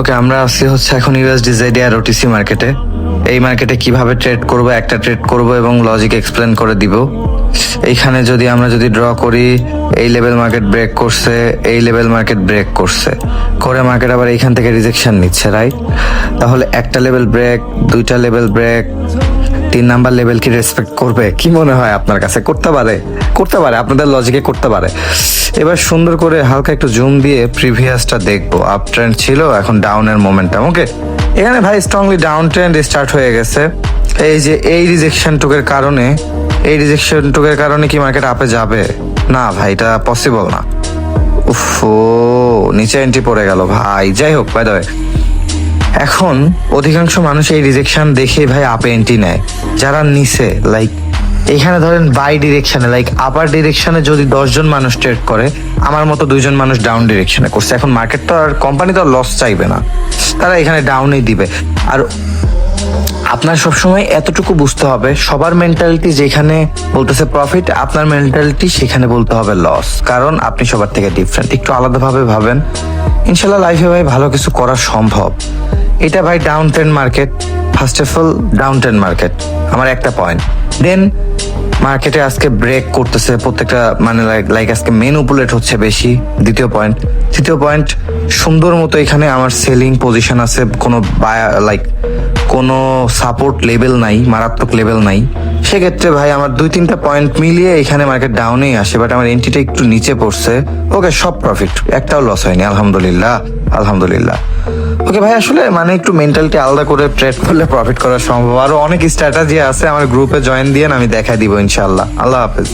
ওকে, আমরা আছি হচ্ছে এখন ইউএসডিজেডি আর ওটিসি মার্কেটে। এই মার্কেটে কিভাবে ট্রেড করব, একটা ট্রেড করব এবং লজিক এক্সপ্লেন করে দিব। এইখানে আমরা যদি ড্র করি, এই লেভেল মার্কেট ব্রেক করছে, এই লেভেল মার্কেট ব্রেক করছে, করে মার্কেট আবার এইখান থেকে রিজেকশন নিচ্ছে, রাইট? তাহলে একটা লেভেল ব্রেক, দুইটা লেভেল ব্রেক, 3 নাম্বার লেভেল কি রেসপেক্ট করবে? কি মনে হয় আপনার কাছে? করতে পারে, করতে পারে, আপনাদের লজিকে করতে পারে। এবার সুন্দর করে হালকা একটু জুম দিয়ে প্রিভিয়াসটা দেখবো। আপ ট্রেন্ড ছিল, এখন ডাউনের মোমেন্টাম। ওকে, এখানে ভাই স্ট্রংলি ডাউন ট্রেন্ড স্টার্ট হয়ে গেছে। এই যে এই রিজেকশন টুকের কারণে, এই রিজেকশন টুকের কারণে কি মার্কেট আপে যাবে? না ভাই, এটা পসিবল না। উফ, নিচে এন্ট্রি পড়ে গেল ভাই। যাই হোক, বাই দ্য ওয়ে, এখন অধিকাংশ মানুষ এই রিজেকশন দেখে ভাই আপে এন্ট্রি নেয়। যারা নিচে লাইক এখানে ধরেন বাই ডিরেকশনে, লাইক আপার ডিরেকশনে যদি 10 জন মানুষ ট্রেড করে, আমার মতো 2 জন মানুষ ডাউন ডিরেকশনে করছে। এখন মার্কেট তো আর, কোম্পানি তো আর লস চাইবে না, তারা এখানে ডাউনই দিবে। আর আপনার সবসময় এতটুকু বুঝতে হবে, সবার মেন্টালিটি যেখানে বলতেছে প্রফিট, আপনার মেন্টালিটি সেখানে বলতে হবে লস। কারণ আপনি সবার থেকে ডিফারেন্ট, একটু আলাদাভাবে ভাবেন। ইনশাল্লাহ লাইফে ভাই ভালো কিছু করা সম্ভব। এটা ভাই down trend market, first of all down trend market, আমার একটা পয়েন্ট। দেন মার্কেটে আজকে ব্রেক করতেছে প্রত্যেকটা, মানে লাইক আজকে ম্যানিপুলেট হচ্ছে বেশি, দ্বিতীয় পয়েন্ট। তৃতীয় পয়েন্ট, সুন্দর মতো এখানে আমার সেলিং পজিশন আছে, কোনো লাইক কোনো সাপোর্ট লেভেল নাই, মারাত্মক লেভেল নাই। সেক্ষেত্রে ভাই আমার 2-3টা পয়েন্ট মিলিয়ে এখানে মার্কেট ডাউনেই আসে, বাট আমার এন্ট্রিটা একটু নিচে পড়ছে। ওকে, সব প্রফিট, একটাও লস হয়নি, আলহামদুলিল্লাহ আলহামদুলিল্লাহ। ওকে ভাই, আসলে মানে একটু মেন্টালিটি আলাদা করে ট্রেড করলে প্রফিট করা সম্ভব। আরো অনেক স্ট্র্যাটেজি আছে, আমার গ্রুপে জয়েন দিয়ে আমি দেখাই দিব ইনশাআল্লাহ। আল্লাহ হাফেজ।